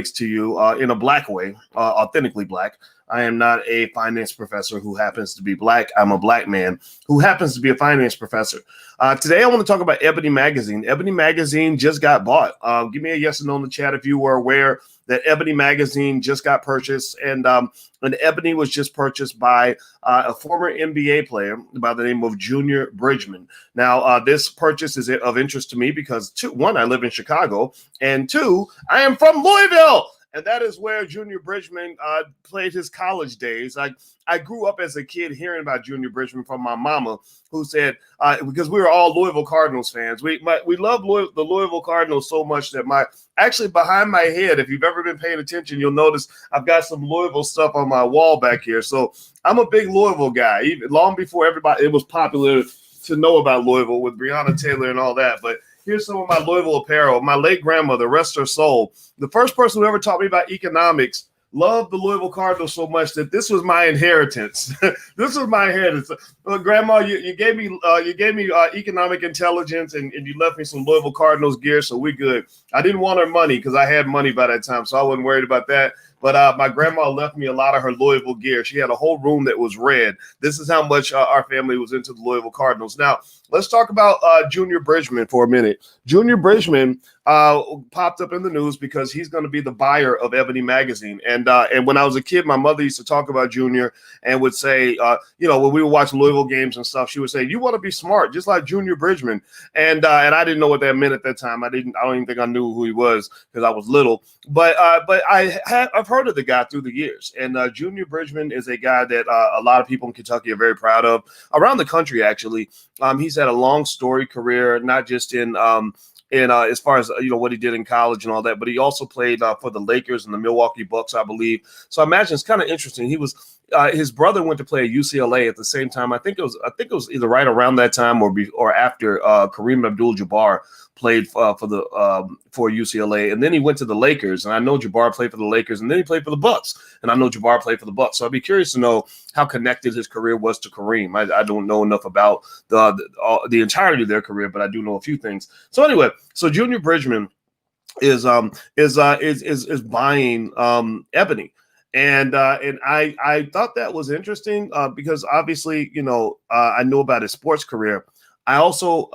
to you in a black way, authentically black. I am not a finance professor who happens to be black. I'm a black man who happens to be a finance professor. Today, I want to talk about Ebony Magazine. Ebony Magazine just got bought. Give me a yes or no in the chat if you were aware that Ebony Magazine just got purchased. And Ebony was just purchased by a former NBA player by the name of Junior Bridgeman. Now, this purchase is of interest to me because, one, I live in Chicago, and two, I am from Louisville. And that is where Junior Bridgeman played his college days. I grew up as a kid hearing about Junior Bridgeman from my mama, who said, because we were all Louisville Cardinals fans. We love the Louisville Cardinals so much that actually behind my head, if you've ever been paying attention, you'll notice I've got some Louisville stuff on my wall back here. So I'm a big Louisville guy, even long before it was popular to know about Louisville with Breonna Taylor and all that. But here's some of my Louisville apparel. My late grandmother, rest her soul, the first person who ever taught me about economics, loved the Louisville Cardinals so much that this was my inheritance. This was my inheritance. Grandma, you gave me economic intelligence, and you left me some Louisville Cardinals gear, so we good. I didn't want her money because I had money by that time, so I wasn't worried about that. But my grandma left me a lot of her Louisville gear. She had a whole room that was red. This is how much our family was into the Louisville Cardinals. Now, let's talk about Junior Bridgeman for a minute. Junior Bridgeman popped up in the news because he's going to be the buyer of Ebony Magazine. And when I was a kid, my mother used to talk about Junior and would say, when we would watch Louisville games and stuff, she would say, "You want to be smart, just like Junior Bridgeman." And I didn't know what that meant at that time. I don't even think I knew who he was because I was little. But I've heard of the guy through the years. And Junior Bridgeman is a guy that a lot of people in Kentucky are very proud of, around the country, actually. He's had a long storied career, not just in as far as what he did in college and all that, but he also played for the Lakers and the Milwaukee Bucks, I believe. So I imagine it's kind of interesting. He was his brother went to play at UCLA at the same time. I think it was either right around that time or after Kareem Abdul-Jabbar played for UCLA, and then he went to the Lakers. And I know Jabbar played for the Lakers, and then he played for the Bucks, and I know Jabbar played for the Bucks. So I'd be curious to know how connected his career was to Kareem. I don't know enough about the entirety of their career, but I do know a few things. So anyway, so Junior Bridgeman is buying Ebony. And I thought that was interesting because obviously, I know about his sports career. I also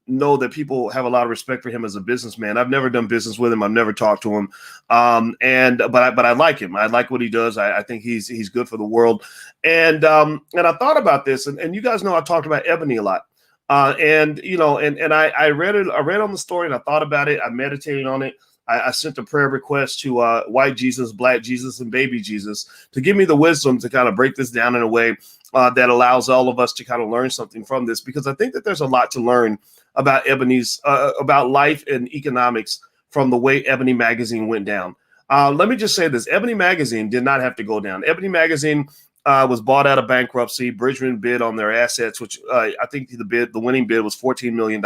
know that people have a lot of respect for him as a businessman. I've never done business with him. I've never talked to him. But I like him. I like what he does. I think he's good for the world. And I thought about this, and you guys know I talked about Ebony a lot. I read it. I read on the story, and I thought about it. I meditated on it. I sent a prayer request to white Jesus, black Jesus, and baby Jesus to give me the wisdom to kind of break this down in a way that allows all of us to kind of learn something from this, because I think that there's a lot to learn about about life and economics from the way Ebony Magazine went down. Let me just say this. Ebony Magazine did not have to go down. Ebony Magazine was bought out of bankruptcy. Bridgeman bid on their assets, which I think the winning bid was $14 million.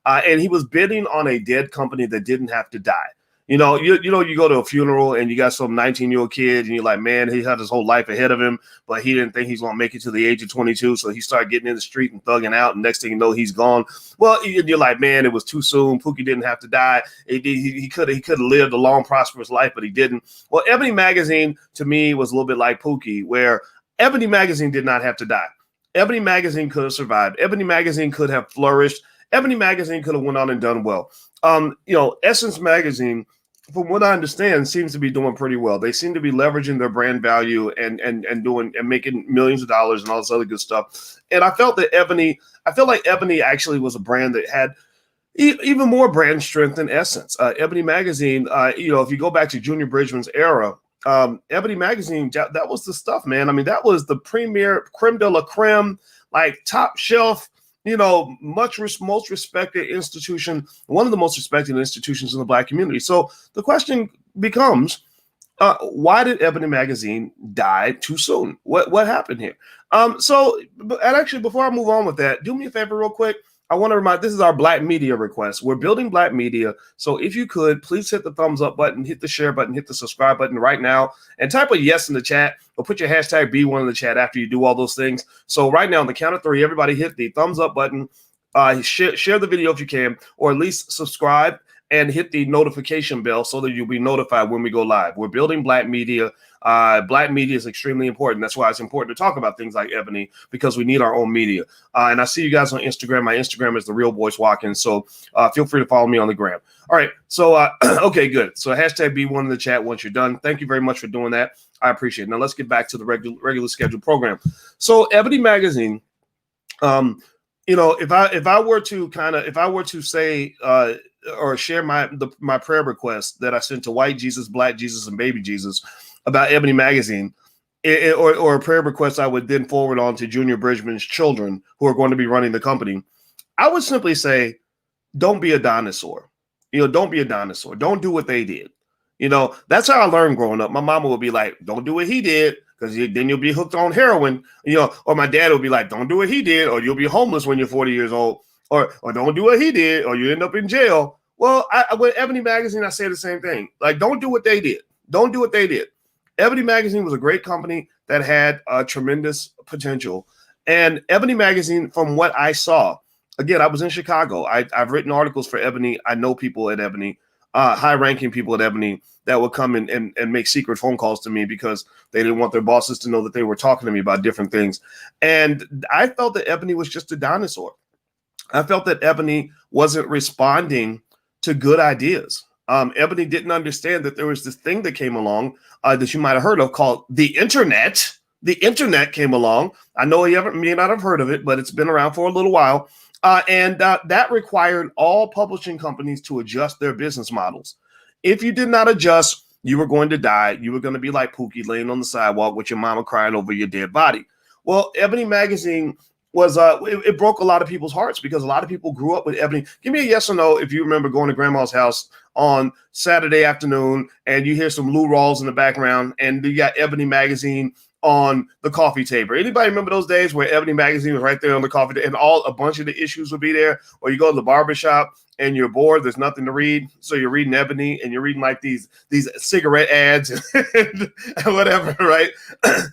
And he was bidding on a dead company that didn't have to die. You go to a funeral and you got some 19-year-old kid and you're like, man, he had his whole life ahead of him, but he didn't think he's going to make it to the age of 22. So he started getting in the street and thugging out. And next thing you know, he's gone. Well, you're like, man, it was too soon. Pookie didn't have to die. He could have lived a long, prosperous life, but he didn't. Well, Ebony Magazine to me was a little bit like Pookie, where Ebony Magazine did not have to die. Ebony Magazine could have survived. Ebony Magazine could have flourished. Ebony Magazine could have went on and done well. Essence Magazine, from what I understand, seems to be doing pretty well. They seem to be leveraging their brand value and making millions of dollars and all this other good stuff. And I felt like Ebony actually was a brand that had even more brand strength than Essence. Ebony Magazine, if you go back to Junior Bridgeman's era, Ebony Magazine, that was the stuff, man. I mean, that was the premier creme de la creme, like top shelf, most respected institution, one of the most respected institutions in the Black community. So the question becomes, why did Ebony Magazine die too soon? What happened here? Actually, before I move on with that, do me a favor real quick. I want to remind, this is our Black media request. We're building Black media. So if you could, please hit the thumbs up button, hit the share button, hit the subscribe button right now, and type a yes in the chat, or put your hashtag B1 in the chat after you do all those things. So right now, on the count of 3, everybody hit the thumbs up button, share the video if you can, or at least subscribe and hit the notification bell so that you'll be notified when we go live. We're building Black media. Black media is extremely important. That's why it's important to talk about things like Ebony, because we need our own media. And I see you guys on Instagram. My Instagram is The Real Boyce Watkins. So feel free to follow me on the gram. All right. So, okay, good. So hashtag B1 in the chat once you're done. Thank you very much for doing that. I appreciate it. Now let's get back to the regular scheduled program. So Ebony Magazine, if I were to say, or share my prayer request that I sent to White Jesus, Black Jesus, and Baby Jesus about Ebony Magazine, or a prayer request I would then forward on to Junior Bridgeman's children who are going to be running the company, I would simply say, don't be a dinosaur. Don't be a dinosaur. Don't do what they did. That's how I learned growing up. My mama would be like, don't do what he did, because then you'll be hooked on heroin, or my dad would be like, don't do what he did, or you'll be homeless when you're 40 years old, or don't do what he did, or you end up in jail. Well, with Ebony Magazine, I say the same thing. Like, don't do what they did. Don't do what they did. Ebony Magazine was a great company that had tremendous potential. And Ebony Magazine, from what I saw, again, I was in Chicago. I've written articles for Ebony. I know people at Ebony, high-ranking people at Ebony that would come and make secret phone calls to me because they didn't want their bosses to know that they were talking to me about different things. And I felt that Ebony was just a dinosaur. I felt that Ebony wasn't responding to good ideas. Ebony didn't understand that there was this thing that came along that you might have heard of called the internet. The internet came along. I know you may not have heard of it, but it's been around for a little while. And that required all publishing companies to adjust their business models. If you did not adjust, you were going to die. You were going to be like Pookie laying on the sidewalk with your mama crying over your dead body. Well, Ebony Magazine was it broke a lot of people's hearts because a lot of people grew up with Ebony. Give me a yes or no if you remember going to grandma's house on Saturday afternoon and you hear some Lou Rawls in the background and you got Ebony Magazine on the coffee table. Anybody remember those days where Ebony Magazine was right there on the coffee table and a bunch of the issues would be there? Or you go to the barbershop and you're bored, there's nothing to read, so you're reading Ebony and you're reading like these cigarette ads and whatever, right? And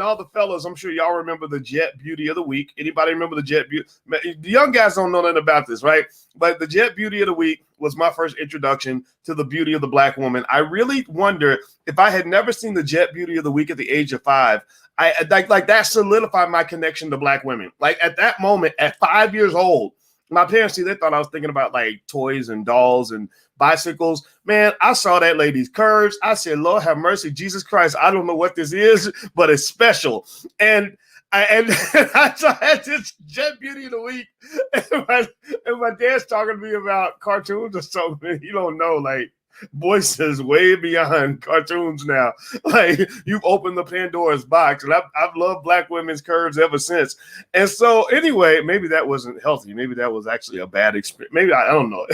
all the fellas, I'm sure y'all remember the Jet Beauty of the Week. Anybody remember the Jet Beauty? The young guys don't know nothing about this, right? But the Jet Beauty of the Week was my first introduction to the beauty of the Black woman. I really wonder if I had never seen the Jet Beauty of the Week at the age of 5, I like that solidified my connection to Black women. Like at that moment, at 5 years old, my parents, they thought I was thinking about like toys and dolls and bicycles. Man, I saw that lady's curves. I said, Lord have mercy, Jesus Christ. I don't know what this is, but it's special. And I had this Jet Beauty of the Week. And my dad's talking to me about cartoons or something. You don't know, like, Boyce is way beyond cartoons now. Like, you've opened the Pandora's box, and I've loved Black women's curves ever since. And so, anyway, maybe that wasn't healthy. Maybe that was actually a bad experience. Maybe I don't know,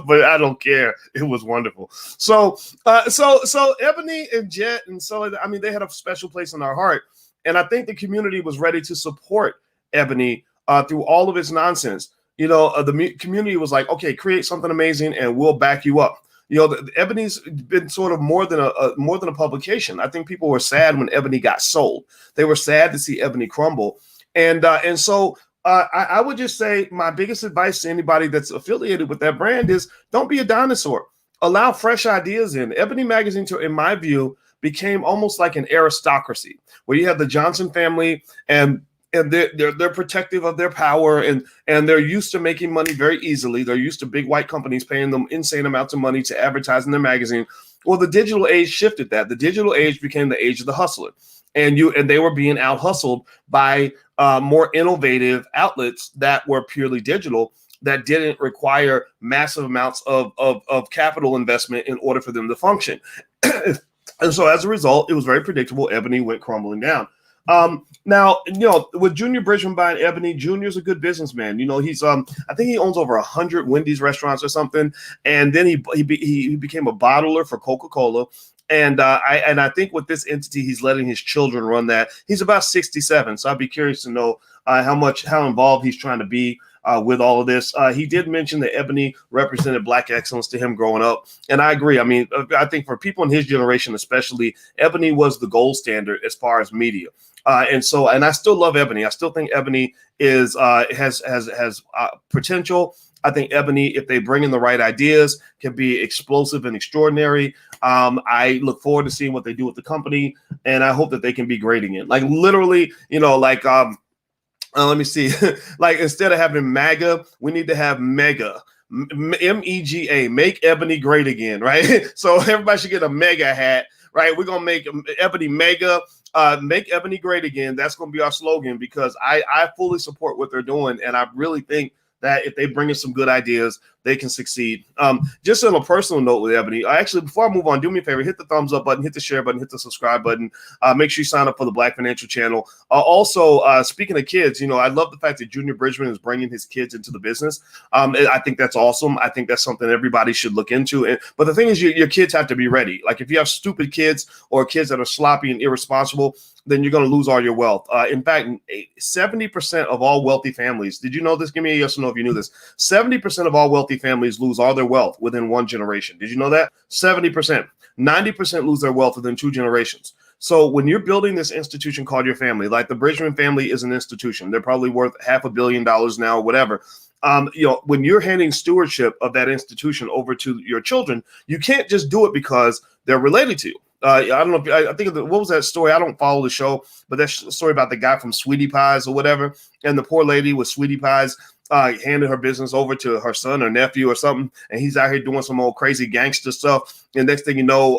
but I don't care. It was wonderful. So Ebony and Jet, and so I mean, they had a special place in our heart, and I think the community was ready to support Ebony through all of its nonsense. The community was like, okay, create something amazing, and we'll back you up. Ebony's been sort of more than a publication. I think people were sad when Ebony got sold. They were sad to see Ebony crumble. And so I would just say my biggest advice to anybody that's affiliated with that brand is don't be a dinosaur. Allow fresh ideas in. Ebony Magazine, in my view, became almost like an aristocracy where you have the Johnson family and they're protective of their power and they're used to making money very easily. They're used to big white companies paying them insane amounts of money to advertise in their magazine. Well, the digital age shifted that. The digital age became the age of the hustler, and they were being out hustled by more innovative outlets that were purely digital that didn't require massive amounts of capital investment in order for them to function. And so as a result, it was very predictable. Ebony went crumbling down. Now, with Junior Bridgeman buying Ebony, Junior's a good businessman. He's I think he owns over 100 Wendy's restaurants or something. And then he became a bottler for Coca-Cola. And I think with this entity, he's letting his children run that. He's about 67. So I'd be curious to know how involved he's trying to be with all of this. He did mention that Ebony represented Black excellence to him growing up. And I agree. I mean, I think for people in his generation, especially, Ebony was the gold standard as far as media. And I still love Ebony. I still think Ebony has potential. I think Ebony, if they bring in the right ideas, can be explosive and extraordinary. I look forward to seeing what they do with the company, and I hope that they can be great again. Like literally, let me see. Like instead of having MAGA, we need to have MEGA. MEGA, make Ebony great again, right? So everybody should get a mega hat, right? We're gonna make Ebony mega, make Ebony great again. That's gonna be our slogan, because I fully support what they're doing, and I really think that if they bring in some good ideas, they can succeed. Just on a personal note with Ebony, actually, before I move on, do me a favor, hit the thumbs up button, hit the share button, hit the subscribe button. Make sure you sign up for the Black Financial Channel. Also, speaking of kids, I love the fact that Junior Bridgeman is bringing his kids into the business. I think that's awesome. I think that's something everybody should look into. But the thing is, your kids have to be ready. Like if you have stupid kids or kids that are sloppy and irresponsible, then you're going to lose all your wealth. In fact, 70% of all wealthy families, did you know this? Give me a yes or no if you knew this. 70% of all wealthy families lose all their wealth within one generation. Did you know that? 70%. 90% lose their wealth within 2 generations. So when you're building this institution called your family, like the Bridgeman family is an institution. They're probably worth $500 million now, whatever. When you're handing stewardship of that institution over to your children, you can't just do it because they're related to you. I don't know. I think what was that story? I don't follow the show, but that story about the guy from Sweetie Pies or whatever, and the poor lady with Sweetie Pies handed her business over to her son or nephew or something, and he's out here doing some old crazy gangster stuff. And next thing you know,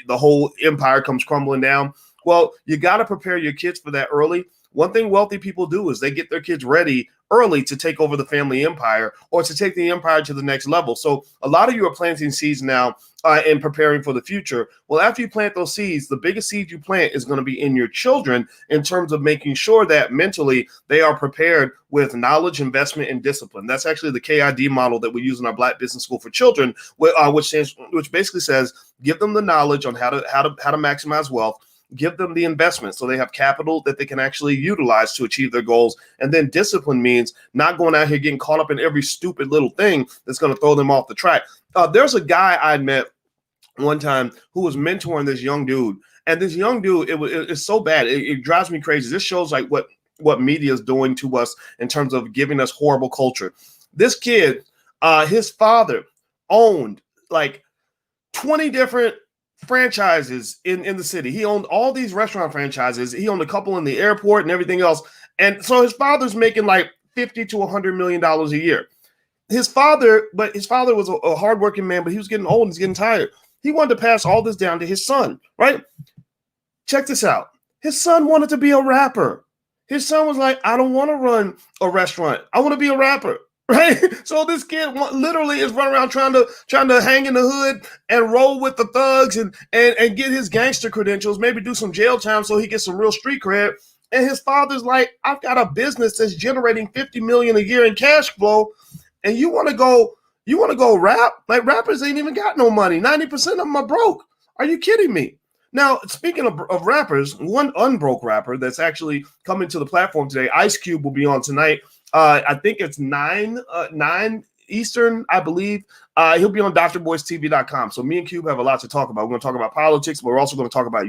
the whole empire comes crumbling down. Well, you got to prepare your kids for that early. One thing wealthy people do is they get their kids ready early to take over the family empire or to take the empire to the next level. So a lot of you are planting seeds now and preparing for the future. Well, after you plant those seeds, the biggest seed you plant is going to be in your children in terms of making sure that mentally they are prepared with knowledge, investment, and discipline. That's actually the KID model that we use in our Black Business School for Children, which basically says give them the knowledge on how to maximize wealth. Give them the investment so they have capital that they can actually utilize to achieve their goals. And then discipline means not going out here getting caught up in every stupid little thing that's going to throw them off the track. There's a guy I met one time who was mentoring this young dude. And this young dude, it's so bad. It drives me crazy. This shows like what media is doing to us in terms of giving us horrible culture. This kid, his father owned like 20 different franchises in the city. He owned all these restaurant franchises. He owned a couple in the airport and everything else. And so his father's making like $50 to $100 million a year. His father was a hardworking man, but he was getting old and he's getting tired. He wanted to pass all this down to his son, right? Check this out. His son wanted to be a rapper. His son was like, I don't want to run a restaurant. I want to be a rapper. Right. So this kid literally is running around trying to hang in the hood and roll with the thugs and get his gangster credentials, maybe do some jail time so he gets some real street cred. And his father's like, I've got a business that's generating $50 million a year in cash flow. And you want to go rap? Like rappers ain't even got no money. 90% of them are broke. Are you kidding me? Now, speaking of rappers, one unbroke rapper that's actually coming to the platform today, Ice Cube, will be on tonight. I think it's 9 Eastern, I believe. He'll be on drboycetv.com. So me and Cube have a lot to talk about. We're going to talk about politics, but we're also going to talk about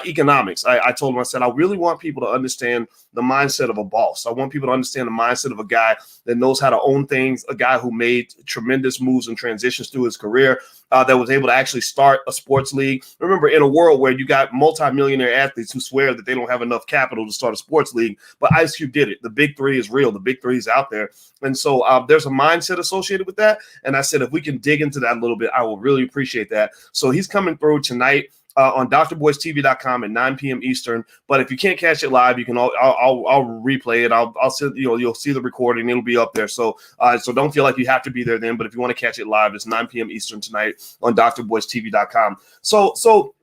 economics. I told him, I said, I really want people to understand the mindset of a boss. I want people to understand the mindset of a guy that knows how to own things, a guy who made tremendous moves and transitions through his career, that was able to actually start a sports league. Remember, in a world where you got multimillionaire athletes who swear that they don't have enough capital to start a sports league, but Ice Cube did it. The big three is real. The big three is out there. And so there's a mindset associated with that. And I said, if we can dig into that a little bit, I will really appreciate that. So he's coming through tonight on drboycetv.com at 9 p.m. Eastern. But if you can't catch it live, you can. I'll replay it. I'll send, you'll see the recording. It'll be up there. So don't feel like you have to be there then. But if you want to catch it live, it's 9 p.m. Eastern tonight on drboycetv.com. So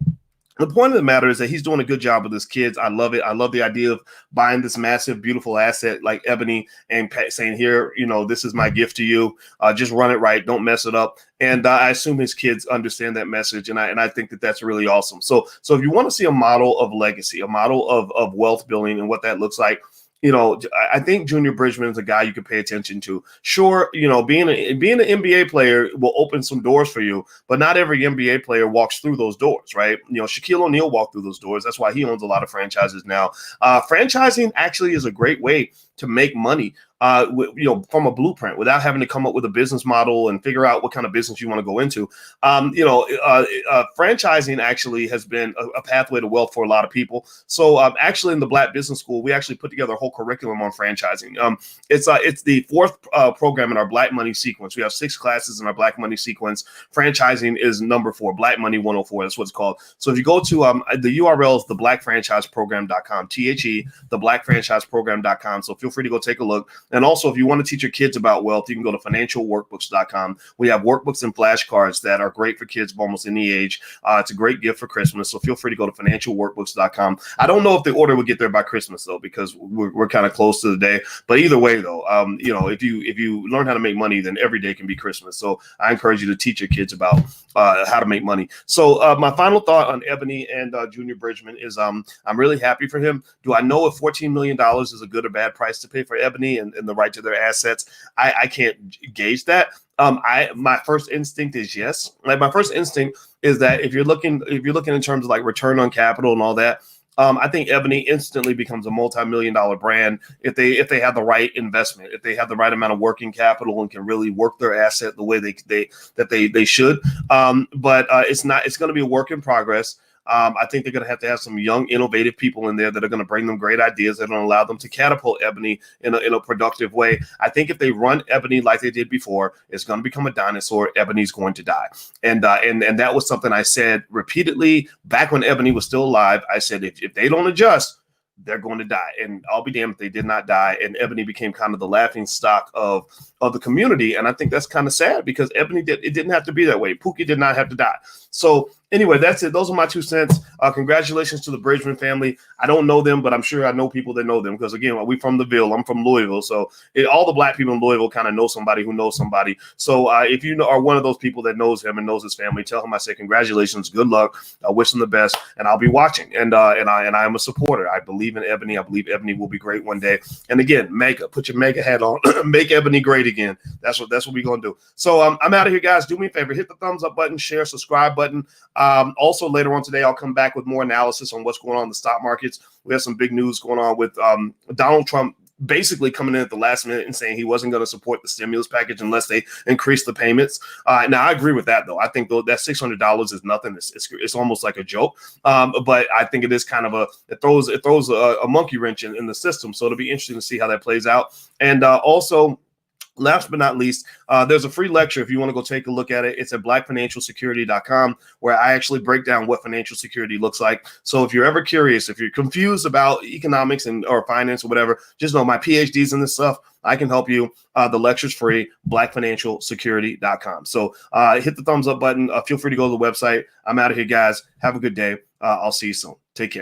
the point of the matter is that he's doing a good job with his kids. I love it. I love the idea of buying this massive, beautiful asset like Ebony and saying, here, this is my gift to you. Just run it right. Don't mess it up. And I assume his kids understand that message. And I think that that's really awesome. So if you want to see a model of legacy, a model of wealth building and what that looks like, I think Junior Bridgeman is a guy you can pay attention to. Sure, being an NBA player will open some doors for you, but not every NBA player walks through those doors, right? Shaquille O'Neal walked through those doors. That's why he owns a lot of franchises now. Franchising actually is a great way to make money, from a blueprint without having to come up with a business model and figure out what kind of business you want to go into. Franchising actually has been a pathway to wealth for a lot of people. So actually in the Black Business School, we actually put together a whole curriculum on franchising. It's the fourth program in our Black Money sequence. We have 6 classes in our Black Money sequence. Franchising is number 4, Black Money 104. That's what it's called. So if you go to the URL is theblackfranchiseprogram.com, theblackfranchiseprogram.com. So feel free to go take a look. And also, if you want to teach your kids about wealth, you can go to financialworkbooks.com. We have workbooks and flashcards that are great for kids of almost any age. It's a great gift for Christmas. So feel free to go to financialworkbooks.com. I don't know if the order will get there by Christmas, though, because we're kind of close to the day. But either way, though, if you learn how to make money, then every day can be Christmas. So I encourage you to teach your kids about how to make money. So my final thought on Ebony and Junior Bridgeman is I'm really happy for him. Do I know if $14 million is a good or bad price to pay for Ebony and the right to their assets? I can't gauge that. My first instinct is yes. Like my first instinct is that if you're looking in terms of like return on capital and all that, I think Ebony instantly becomes a multi-million-dollar brand if they have the right investment, if they have the right amount of working capital and can really work their asset the way they should. But it's going to be a work in progress. I think they're going to have some young, innovative people in there that are going to bring them great ideas that are going to allow them to catapult Ebony in a productive way. I think if they run Ebony like they did before, it's going to become a dinosaur. Ebony's going to die. And that was something I said repeatedly back when Ebony was still alive. I said, if they don't adjust, they're going to die. And I'll be damned if they did not die. And Ebony became kind of the laughing stock of the community. And I think that's kind of sad because Ebony it didn't have to be that way. Pookie did not have to die. So anyway, that's it. Those are my 2 cents. Congratulations to the Bridgeman family. I don't know them, but I'm sure I know people that know them because, again, we from the Ville. I'm from Louisville. So all the Black people in Louisville kind of know somebody who knows somebody. So if you are one of those people that knows him and knows his family, tell him I say congratulations, good luck. I wish him the best, and I'll be watching. And I am a supporter. I believe in Ebony. I believe Ebony will be great one day. And again, put your mega hat on. Make Ebony great again. That's what we're going to do. So I'm out of here, guys. Do me a favor. Hit the thumbs up button, share, subscribe button. Also, later on today, I'll come back with more analysis on what's going on in the stock markets. We have some big news going on with Donald Trump basically coming in at the last minute and saying he wasn't going to support the stimulus package unless they increase the payments. Now, I agree with that, though. I think that $600 is nothing. It's almost like a joke. But I think it is kind of it throws a monkey wrench in the system. So it'll be interesting to see how that plays out. And also, last but not least, there's a free lecture if you want to go take a look at it. It's at blackfinancialsecurity.com, where I actually break down what financial security looks like. So if you're ever curious, if you're confused about economics or finance or whatever, just know my PhD's in this stuff. I can help you. The lecture's free, blackfinancialsecurity.com. So hit the thumbs up button. Feel free to go to the website. I'm out of here, guys. Have a good day. I'll see you soon. Take care.